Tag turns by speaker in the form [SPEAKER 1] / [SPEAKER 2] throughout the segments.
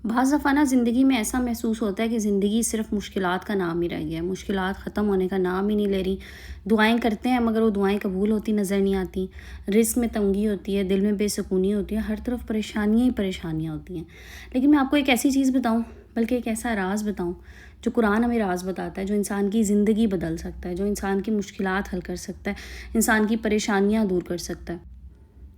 [SPEAKER 1] بعض دفعہ نا زندگی میں ایسا محسوس ہوتا ہے کہ زندگی صرف مشکلات کا نام ہی رہ گیا ہے، مشکلات ختم ہونے کا نام ہی نہیں لے رہی۔ دعائیں کرتے ہیں مگر وہ دعائیں قبول ہوتی نظر نہیں آتی، رزق میں تنگی ہوتی ہے، دل میں بے سکونی ہوتی ہے، ہر طرف پریشانیاں ہی پریشانیاں ہوتی ہیں۔ لیکن میں آپ کو ایک ایسی چیز بتاؤں، بلکہ ایک ایسا راز بتاؤں جو قرآن ہمیں راز بتاتا ہے، جو انسان کی زندگی بدل سکتا ہے، جو انسان کی مشکلات حل کر سکتا ہے، انسان کی پریشانیاں دور کر سکتا ہے،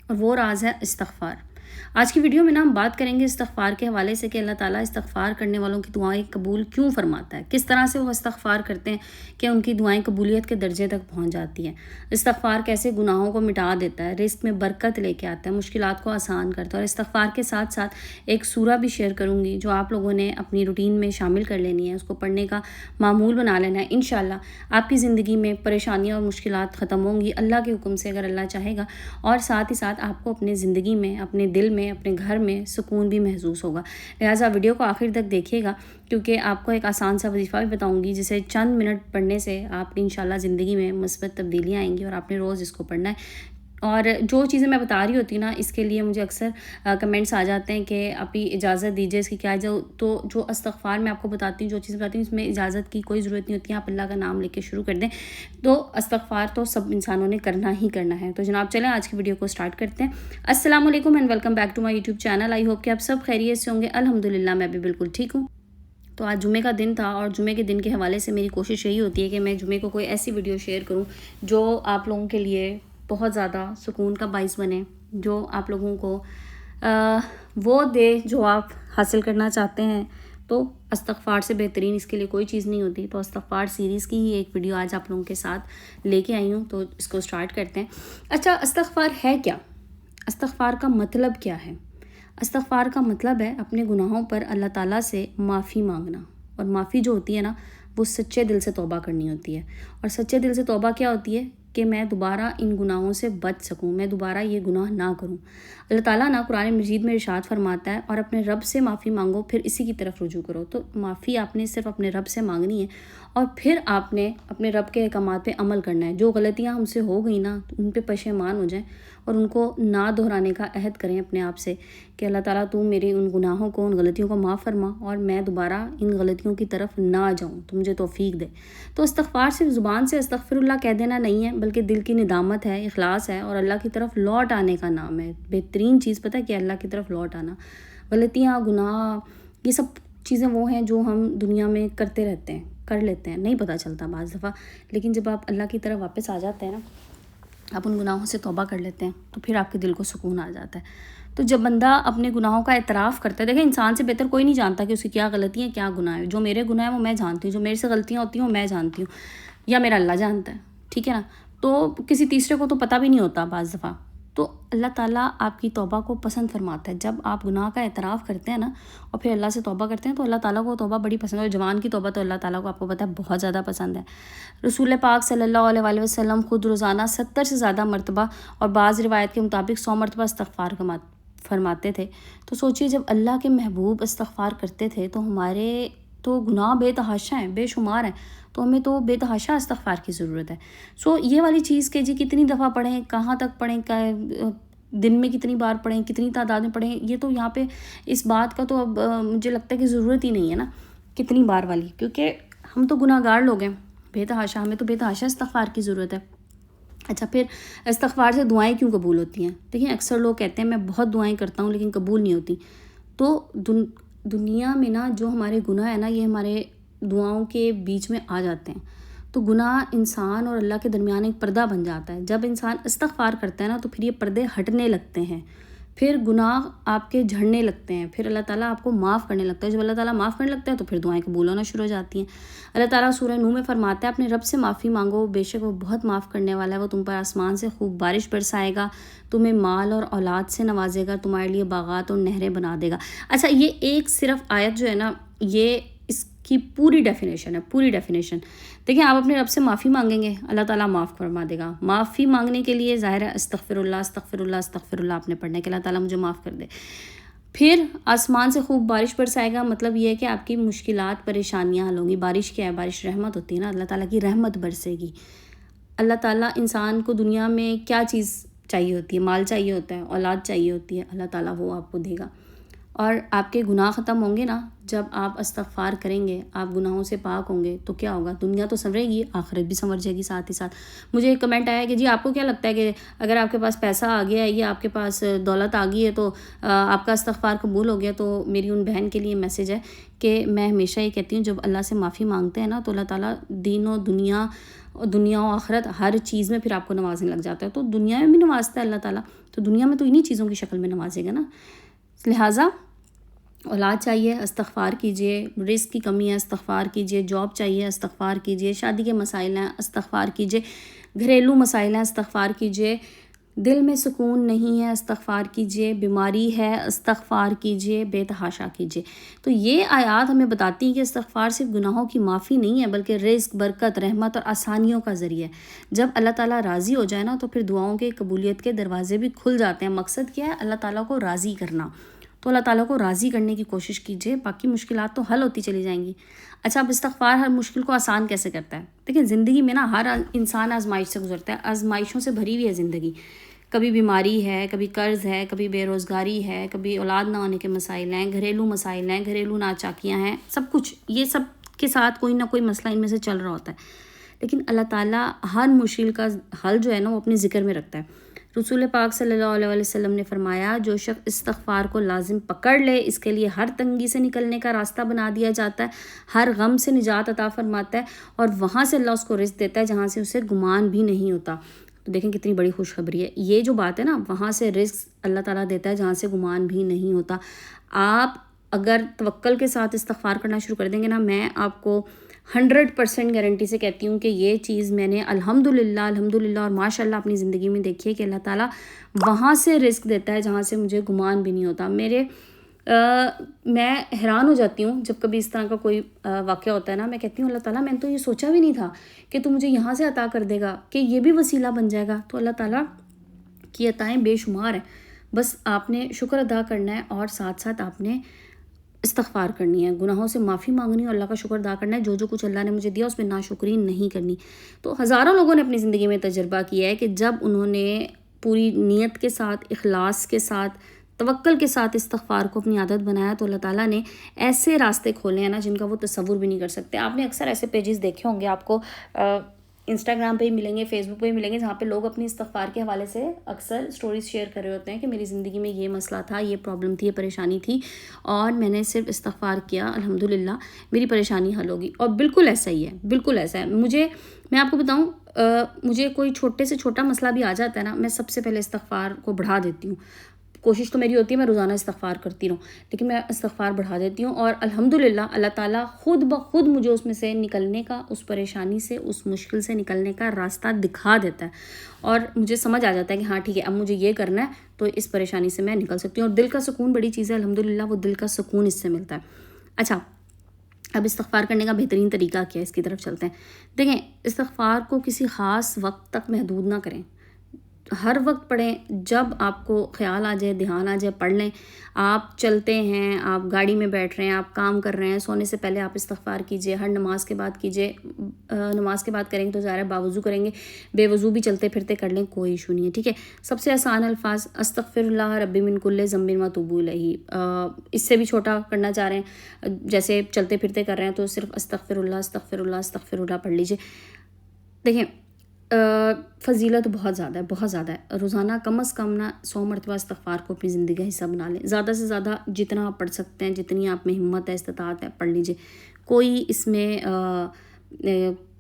[SPEAKER 1] اور وہ راز ہے استغفار۔ آج کی ویڈیو میں نا ہم بات کریں گے استغفار کے حوالے سے کہ اللہ تعالیٰ استغفار کرنے والوں کی دعائیں قبول کیوں فرماتا ہے، کس طرح سے وہ استغفار کرتے ہیں کہ ان کی دعائیں قبولیت کے درجے تک پہنچ جاتی ہیں، استغفار کیسے گناہوں کو مٹا دیتا ہے، رزق میں برکت لے کے آتا ہے، مشکلات کو آسان کرتا ہے۔ اور استغفار کے ساتھ ساتھ ایک سورہ بھی شیئر کروں گی جو آپ لوگوں نے اپنی روٹین میں شامل کر لینی ہے، اس کو پڑھنے کا معمول بنا لینا ہے۔ انشاءاللہ آپ کی زندگی میں پریشانیاں اور مشکلات ختم ہوں گی اللہ کے حکم سے، اگر اللہ چاہے گا، اور ساتھ ہی ساتھ آپ کو اپنے زندگی میں، اپنے دل میں، اپنے گھر میں سکون بھی محسوس ہوگا۔ لہٰذا ویڈیو کو آخر تک دیکھیے گا، کیونکہ آپ کو ایک آسان سا وظیفہ بھی بتاؤں گی جسے چند منٹ پڑھنے سے آپ کی انشاءاللہ زندگی میں مثبت تبدیلیاں آئیں گی، اور آپ نے روز اس کو پڑھنا ہے۔ اور جو چیزیں میں بتا رہی ہوتی نا، اس کے لیے مجھے اکثر کمنٹس آ جاتے ہیں کہ آپ ہی اجازت دیجیے اس کی کیا تو جو استغفار میں آپ کو بتاتی ہوں، جو چیزیں بتاتی ہوں، اس میں اجازت کی کوئی ضرورت نہیں ہوتی ہے، آپ اللہ کا نام لے کے شروع کر دیں۔ تو استغفار تو سب انسانوں نے کرنا ہی کرنا ہے۔ تو جناب چلیں آج کی ویڈیو کو سٹارٹ کرتے ہیں۔ السلام علیکم and welcome back to my YouTube channel. I hope کہ آپ سب خیریت سے ہوں گے۔ الحمدللہ میں بھی بالکل ٹھیک ہوں۔ تو آج جمعے کا دن تھا، اور جمعے کے دن کے حوالے سے میری کوشش یہی ہوتی ہے کہ میں جمعے کو کوئی ایسی ویڈیو شیئر کروں جو آپ لوگوں کے لیے بہت زیادہ سکون کا باعث بنے، جو آپ لوگوں کو وہ دے جو آپ حاصل کرنا چاہتے ہیں۔ تو استغفار سے بہترین اس کے لیے کوئی چیز نہیں ہوتی۔ تو استغفار سیریز کی ہی ایک ویڈیو آج آپ لوگوں کے ساتھ لے کے آئی ہوں، تو اس کو سٹارٹ کرتے ہیں۔ اچھا، استغفار ہے کیا؟ استغفار کا مطلب کیا ہے؟ استغفار کا مطلب ہے اپنے گناہوں پر اللہ تعالیٰ سے معافی مانگنا، اور معافی جو ہوتی ہے نا، وہ سچے دل سے توبہ کرنی ہوتی ہے۔ اور سچے دل سے توبہ کیا ہوتی ہے؟ کہ میں دوبارہ ان گناہوں سے بچ سکوں، میں دوبارہ یہ گناہ نہ کروں۔ اللہ تعالیٰ نا قرآن مجید میں ارشاد فرماتا ہے، اور اپنے رب سے معافی مانگو پھر اسی کی طرف رجوع کرو۔ تو معافی آپ نے صرف اپنے رب سے مانگنی ہے، اور پھر آپ نے اپنے رب کے احکامات پہ عمل کرنا ہے۔ جو غلطیاں ہم سے ہو گئی نا، ان پہ پشیمان ہو جائیں، اور ان کو نہ دہرانے کا عہد کریں اپنے آپ سے کہ اللہ تعالیٰ تو میری ان گناہوں کو، ان غلطیوں کو معاف فرما، اور میں دوبارہ ان غلطیوں کی طرف نہ جاؤں، تو مجھے توفیق دے۔ تو استغفار صرف زبان سے استغفر اللہ کہہ دینا نہیں ہے، بلکہ دل کی ندامت ہے، اخلاص ہے، اور اللہ کی طرف لوٹ آنے کا نام ہے۔ بہترین چیز پتہ ہے کہ اللہ کی طرف لوٹ آنا، غلطیاں، گناہ، یہ سب چیزیں وہ ہیں جو ہم دنیا میں کرتے رہتے ہیں، کر لیتے ہیں، نہیں پتہ چلتا بعض دفعہ، لیکن جب آپ اللہ کی طرف واپس آ جاتے ہیں نا، آپ ان گناہوں سے توبہ کر لیتے ہیں، تو پھر آپ کے دل کو سکون آ جاتا ہے۔ تو جب بندہ اپنے گناہوں کا اعتراف کرتا ہے، دیکھیں انسان سے بہتر کوئی نہیں جانتا کہ اس کی کیا غلطی ہیں، کیا گناہ ہے۔ جو میرے گناہ ہیں وہ میں جانتی ہوں، جو میرے سے غلطیاں ہوتی ہیں وہ میں جانتی ہوں، یا میرا اللہ جانتا ہے، ٹھیک ہے نا۔ تو کسی تیسرے کو تو پتہ بھی نہیں ہوتا بعض دفعہ۔ تو اللہ تعالیٰ آپ کی توبہ کو پسند فرماتا ہے۔ جب آپ گناہ کا اعتراف کرتے ہیں نا، اور پھر اللہ سے توبہ کرتے ہیں، تو اللہ تعالیٰ کو توبہ بڑی پسند ہے۔ اور جوان کی توبہ تو اللہ تعالیٰ کو آپ کو پتہ ہے بہت زیادہ پسند ہے۔ رسول پاک صلی اللہ علیہ وآلہ وسلم خود روزانہ 70 سے زیادہ مرتبہ، اور بعض روایت کے مطابق 100 مرتبہ استغفار فرماتے تھے۔ تو سوچئے جب اللہ کے محبوب استغفار کرتے تھے، تو ہمارے تو گناہ بے تحاشا ہیں، بے شمار ہیں، تو ہمیں تو بے تحاشا استغفار کی ضرورت ہے۔ یہ والی چیز کہ جی کتنی دفعہ پڑھیں، کہاں تک پڑھیں، دن میں کتنی بار پڑھیں، کتنی تعداد میں پڑھیں، یہ تو یہاں پہ اس بات کا تو اب مجھے لگتا ہے کہ ضرورت ہی نہیں ہے نا کتنی بار والی، کیونکہ ہم تو گناہ گار لوگ ہیں بے تحاشا، ہمیں تو بے تحاشا استغفار کی ضرورت ہے۔ اچھا، پھر استغفار سے دعائیں کیوں قبول ہوتی ہیں؟ دیکھیں اکثر لوگ کہتے ہیں میں بہت دعائیں کرتا ہوں لیکن قبول نہیں ہوتی۔ تو دنیا میں نا جو ہمارے گناہ ہیں نا، یہ ہمارے دعاؤں کے بیچ میں آ جاتے ہیں۔ تو گناہ انسان اور اللہ کے درمیان ایک پردہ بن جاتا ہے۔ جب انسان استغفار کرتا ہے نا، تو پھر یہ پردے ہٹنے لگتے ہیں، پھر گناہ آپ کے جھڑنے لگتے ہیں، پھر اللہ تعالیٰ آپ کو معاف کرنے لگتا ہے۔ جب اللہ تعالیٰ معاف کرنے لگتا ہے تو پھر دعائیں قبول ہونا شروع ہو جاتی ہیں۔ اللہ تعالیٰ سورہ نوح میں فرماتا ہے اپنے رب سے معافی مانگو، بے شک وہ بہت معاف کرنے والا ہے، وہ تم پر آسمان سے خوب بارش برسائے گا، تمہیں مال اور اولاد سے نوازے گا، تمہارے لیے باغات اور نہریں بنا دے گا۔ اچھا، یہ ایک صرف آیت جو ہے نا، یہ اس کی پوری ڈیفینیشن ہے، پوری ڈیفینیشن۔ دیکھیں آپ اپنے رب سے معافی مانگیں گے، اللہ تعالیٰ معاف فرما دے گا۔ معافی مانگنے کے لیے ظاہر ہے استغفر اللہ استغفر اللہ استغفر اللہ آپ نے پڑھنا ہے کہ اللہ تعالیٰ مجھے معاف کر دے۔ پھر آسمان سے خوب بارش برسائے گا، مطلب یہ ہے کہ آپ کی مشکلات پریشانیاں حل ہوں گی۔ بارش کیا ہے؟ بارش رحمت ہوتی ہے نا، اللہ تعالیٰ کی رحمت برسے گی۔ اللہ تعالیٰ انسان کو دنیا میں کیا چیز چاہیے ہوتی ہے؟ مال چاہیے ہوتا ہے، اولاد چاہیے ہوتی ہے، اللہ تعالیٰ وہ آپ کو دے گا۔ اور آپ کے گناہ ختم ہوں گے نا جب آپ استغفار کریں گے، آپ گناہوں سے پاک ہوں گے، تو کیا ہوگا؟ دنیا تو سنورے گی، آخرت بھی سنور جائے گی ساتھ ہی ساتھ۔ مجھے ایک کمنٹ آیا کہ جی آپ کو کیا لگتا ہے کہ اگر آپ کے پاس پیسہ آ گیا ہے یا آپ کے پاس دولت آ گئی ہے تو آپ کا استغفار قبول ہو گیا؟ تو میری ان بہن کے لیے میسیج ہے کہ میں ہمیشہ یہ کہتی ہوں، جب اللہ سے معافی مانگتے ہیں نا تو اللہ تعالیٰ دین و دنیا و آخرت ہر چیز میں پھر آپ کو نوازنے لگ جاتا ہے۔ تو دنیا میں بھی نوازتا ہے اللہ تعالیٰ، تو دنیا میں تو انہی چیزوں کی شکل میں نوازے گا نا۔ لہٰذا اولاد چاہیے، استغفار کیجئے، رزق کی کمی ہے، استغفار کیجئے، جاب چاہیے، استغفار کیجئے، شادی کے مسائل ہیں، استغفار کیجئے، گھریلو مسائل ہیں، استغفار کیجئے، دل میں سکون نہیں ہے، استغفار کیجئے، بیماری ہے، استغفار کیجئے، بے تحاشا کیجئے۔ تو یہ آیات ہمیں بتاتی ہیں کہ استغفار صرف گناہوں کی معافی نہیں ہے بلکہ رزق، برکت، رحمت اور آسانیوں کا ذریعہ ہے۔ جب اللہ تعالیٰ راضی ہو جائے نا تو پھر دعاؤں کے قبولیت کے دروازے بھی کھل جاتے ہیں۔ مقصد کیا ہے؟ اللہ تعالیٰ کو راضی کرنا۔ تو اللہ تعالیٰ کو راضی کرنے کی کوشش کیجئے، باقی مشکلات تو حل ہوتی چلی جائیں گی۔ اچھا، اب استغفار ہر مشکل کو آسان کیسے کرتا ہے؟ دیکھیں، زندگی میں نا ہر انسان آزمائش سے گزرتا ہے، آزمائشوں سے بھری ہوئی ہے زندگی۔ کبھی بیماری ہے، کبھی قرض ہے، کبھی بے روزگاری ہے، کبھی اولاد نہ ہونے کے مسائل ہیں، گھریلو مسائل ہیں، گھریلو ناچاکیاں ہیں، سب کچھ یہ سب کے ساتھ کوئی نہ کوئی مسئلہ ان میں سے چل رہا ہوتا ہے۔ لیکن اللہ تعالیٰ ہر مشکل کا حل جو ہے نا وہ اپنے ذکر میں رکھتا ہے۔ رسول پاک صلی اللہ علیہ وسلم نے فرمایا، جو شخص استغفار کو لازم پکڑ لے اس کے لیے ہر تنگی سے نکلنے کا راستہ بنا دیا جاتا ہے، ہر غم سے نجات عطا فرماتا ہے، اور وہاں سے اللہ اس کو رزق دیتا ہے جہاں سے اسے گمان بھی نہیں ہوتا۔ تو دیکھیں کتنی بڑی خوشخبری ہے یہ جو بات ہے نا، وہاں سے رزق اللہ تعالیٰ دیتا ہے جہاں سے گمان بھی نہیں ہوتا۔ آپ اگر توکل کے ساتھ استغفار کرنا شروع کر دیں گے نا، میں آپ کو 100% گارنٹی سے کہتی ہوں کہ یہ چیز میں نے الحمدللہ اور ماشاءاللہ اپنی زندگی میں دیکھی ہے کہ اللہ تعالیٰ وہاں سے رزق دیتا ہے جہاں سے مجھے گمان بھی نہیں ہوتا۔ میں حیران ہو جاتی ہوں جب کبھی اس طرح کا کوئی واقعہ ہوتا ہے نا، میں کہتی ہوں اللہ تعالیٰ میں نے تو یہ سوچا بھی نہیں تھا کہ تو مجھے یہاں سے عطا کر دے گا، کہ یہ بھی وسیلہ بن جائے گا۔ تو اللہ تعالیٰ کی عطائیں بے شمار ہیں، بس آپ نے شکر ادا کرنا ہے اور ساتھ ساتھ آپ نے استغفار کرنی ہے، گناہوں سے معافی مانگنی اور اللہ کا شکر ادا کرنا ہے۔ جو کچھ اللہ نے مجھے دیا اس میں ناشکری نہیں کرنی۔ تو ہزاروں لوگوں نے اپنی زندگی میں تجربہ کیا ہے کہ جب انہوں نے پوری نیت کے ساتھ، اخلاص کے ساتھ، توکل کے ساتھ استغفار کو اپنی عادت بنایا تو اللہ تعالیٰ نے ایسے راستے کھولے ہیں نا جن کا وہ تصور بھی نہیں کر سکتے۔ آپ نے اکثر ایسے پیجز دیکھے ہوں گے، آپ کو انسٹاگرام پہ ہی ملیں گے، فیس بک پہ ہی ملیں گے، جہاں پہ لوگ اپنی استغفار کے حوالے سے اکثر سٹوریز شیئر کر رہے ہوتے ہیں کہ میری زندگی میں یہ مسئلہ تھا، یہ پرابلم تھی، یہ پریشانی تھی، اور میں نے صرف استغفار کیا، الحمدللہ میری پریشانی حل ہوگی۔ اور بالکل ایسا ہی ہے، بالکل ایسا ہے۔ میں آپ کو بتاؤں، مجھے کوئی چھوٹے سے چھوٹا مسئلہ بھی آ جاتا ہے نا، میں سب سے پہلے استغفار کو بڑھا دیتی ہوں۔ کوشش تو میری ہوتی ہے میں روزانہ استغفار کرتی رہوں، لیکن میں استغفار بڑھا دیتی ہوں، اور الحمدللہ اللہ تعالیٰ خود بخود مجھے اس میں سے نکلنے کا، اس پریشانی سے، اس مشکل سے نکلنے کا راستہ دکھا دیتا ہے، اور مجھے سمجھ آ جاتا ہے کہ ہاں ٹھیک ہے، اب مجھے یہ کرنا ہے تو اس پریشانی سے میں نکل سکتی ہوں۔ اور دل کا سکون بڑی چیز ہے، الحمدللہ وہ دل کا سکون اس سے ملتا ہے۔ اچھا، اب استغفار کرنے کا بہترین طریقہ کیا ہے، اس کی طرف چلتے ہیں۔ دیکھیں، استغفار کو کسی خاص وقت تک محدود نہ کریں، ہر وقت پڑھیں، جب آپ کو خیال آ جائے، دھیان آ جائے پڑھ لیں۔ آپ چلتے ہیں، آپ گاڑی میں بیٹھ رہے ہیں، آپ کام کر رہے ہیں، سونے سے پہلے آپ استغفار کیجئے، ہر نماز کے بعد کیجئے۔ نماز کے بعد کریں گے تو ظاہر ہے باوضو کریں گے، بے وضو بھی چلتے پھرتے کر لیں، کوئی ایشو نہیں ہے، ٹھیک ہے۔ سب سے آسان الفاظ استغفر اللہ ربی من کل ذنب و اتوب الیہ۔ اس سے بھی چھوٹا کرنا چاہ رہے ہیں، جیسے چلتے پھرتے کر رہے ہیں تو صرف استغفر اللہ استغفر اللہ استغفر اللہ پڑھ لیجئے۔ دیکھیں، فضیلت بہت زیادہ ہے، بہت زیادہ ہے۔ روزانہ کم از کم نا 100 مرتبہ استغفار کو اپنی زندگی کا حصہ بنا لیں، زیادہ سے زیادہ جتنا آپ پڑھ سکتے ہیں، جتنی آپ میں ہمت ہے، استطاعت ہے، پڑھ لیجئے۔ کوئی اس میں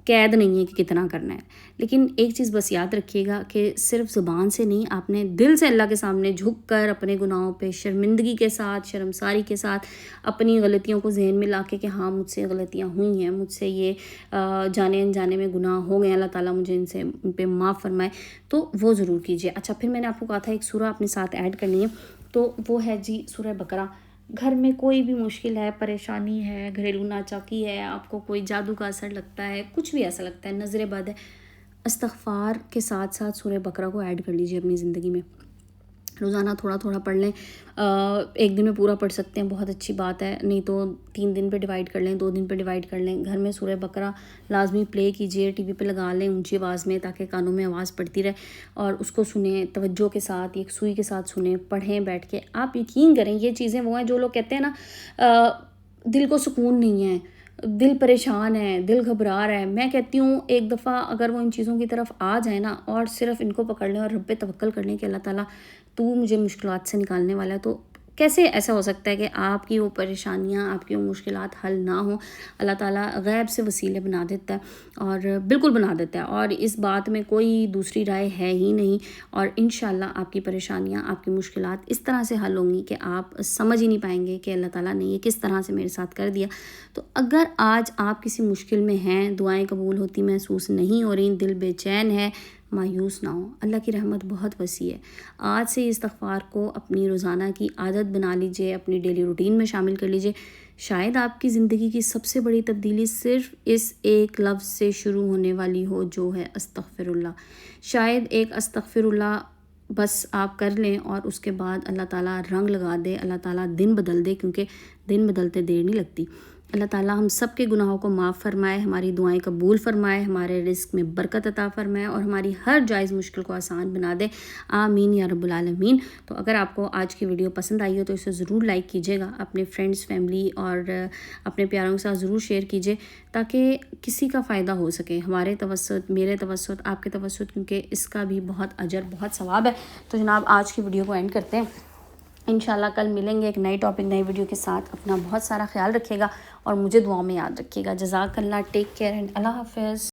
[SPEAKER 1] قید نہیں ہے کہ کتنا کرنا ہے، لیکن ایک چیز بس یاد رکھیے گا کہ صرف زبان سے نہیں، آپ نے دل سے اللہ کے سامنے جھک کر اپنے گناہوں پہ شرمندگی کے ساتھ، شرمساری کے ساتھ، اپنی غلطیوں کو ذہن میں لا کے کہ ہاں مجھ سے غلطیاں ہوئی ہیں، مجھ سے یہ جانے انجانے میں گناہ ہو گئے، اللہ تعالیٰ مجھے ان پہ معاف فرمائے، تو وہ ضرور کیجیے۔ اچھا، پھر میں نے آپ کو کہا تھا ایک سورہ اپنے ساتھ ایڈ کرنی ہے، تو وہ ہے جی سورہ بقرہ۔ گھر میں کوئی بھی مشکل ہے، پریشانی ہے، گھریلو ناچاکی ہے، آپ کو کوئی جادو کا اثر لگتا ہے، کچھ بھی ایسا لگتا ہے، نظر بد ہے، استغفار کے ساتھ ساتھ سورہ بقرہ کو ایڈ کر لیجیے اپنی زندگی میں۔ روزانہ تھوڑا تھوڑا پڑھ لیں، ایک دن میں پورا پڑھ سکتے ہیں بہت اچھی بات ہے، نہیں تو 3 دن پہ ڈیوائڈ کر لیں، 2 دن پہ ڈیوائڈ کر لیں۔ گھر میں سورہ بقرہ لازمی پلے کیجئے، ٹی وی پہ لگا لیں اونچی آواز میں تاکہ کانوں میں آواز پڑتی رہے اور اس کو سنیں توجہ کے ساتھ، ایک سوئی کے ساتھ سنیں، پڑھیں بیٹھ کے۔ آپ یقین کریں یہ چیزیں وہ ہیں جو لوگ کہتے ہیں نا دل کو سکون نہیں ہے، دل پریشان ہے، دل گھبرا رہا ہے، میں کہتی ہوں ایک دفعہ اگر وہ ان چیزوں کی طرف آ جائیں نا اور صرف ان کو پکڑ لیں اور رب پہ توکل کر لیں کہ اللہ تعالیٰ تو مجھے مشکلات سے نکالنے والا ہے، تو کیسے ایسا ہو سکتا ہے کہ آپ کی وہ پریشانیاں، آپ کی وہ مشکلات حل نہ ہوں۔ اللہ تعالیٰ غیب سے وسیلے بنا دیتا ہے اور بالکل بنا دیتا ہے، اور اس بات میں کوئی دوسری رائے ہے ہی نہیں، اور انشاءاللہ آپ کی پریشانیاں، آپ کی مشکلات اس طرح سے حل ہوں گی کہ آپ سمجھ ہی نہیں پائیں گے کہ اللہ تعالیٰ نے یہ کس طرح سے میرے ساتھ کر دیا۔ تو اگر آج آپ کسی مشکل میں ہیں، دعائیں قبول ہوتی محسوس نہیں ہو رہی، دل بے چین ہے، مایوس نہ ہو، اللہ کی رحمت بہت وسیع ہے۔ آج سے استغفار کو اپنی روزانہ کی عادت بنا لیجئے، اپنی ڈیلی روٹین میں شامل کر لیجئے۔ شاید آپ کی زندگی کی سب سے بڑی تبدیلی صرف اس ایک لفظ سے شروع ہونے والی ہو جو ہے استغفر اللہ۔ شاید ایک استغفر اللہ بس آپ کر لیں اور اس کے بعد اللہ تعالیٰ رنگ لگا دے، اللہ تعالیٰ دن بدل دے، کیونکہ دن بدلتے دیر نہیں لگتی۔ اللہ تعالیٰ ہم سب کے گناہوں کو معاف فرمائے، ہماری دعائیں قبول فرمائے، ہمارے رزق میں برکت عطا فرمائے اور ہماری ہر جائز مشکل کو آسان بنا دے، آمین یا رب العالمین۔ تو اگر آپ کو آج کی ویڈیو پسند آئی ہو تو اسے ضرور لائک کیجیے گا، اپنے فرینڈز، فیملی اور اپنے پیاروں کے ساتھ ضرور شیئر کیجیے تاکہ کسی کا فائدہ ہو سکے، ہمارے توسط، میرے توسط، آپ کے توسط، کیونکہ اس کا بھی بہت اجر، بہت ثواب ہے۔ تو جناب آج کی ویڈیو کو اینڈ کرتے ہیں، انشاءاللہ کل ملیں گے ایک نئی ٹاپک، نئی ویڈیو کے ساتھ۔ اپنا بہت سارا خیال رکھیے گا اور مجھے دعاؤں میں یاد رکھیے گا۔ جزاک اللہ، ٹیک کیئر اینڈ اللہ حافظ۔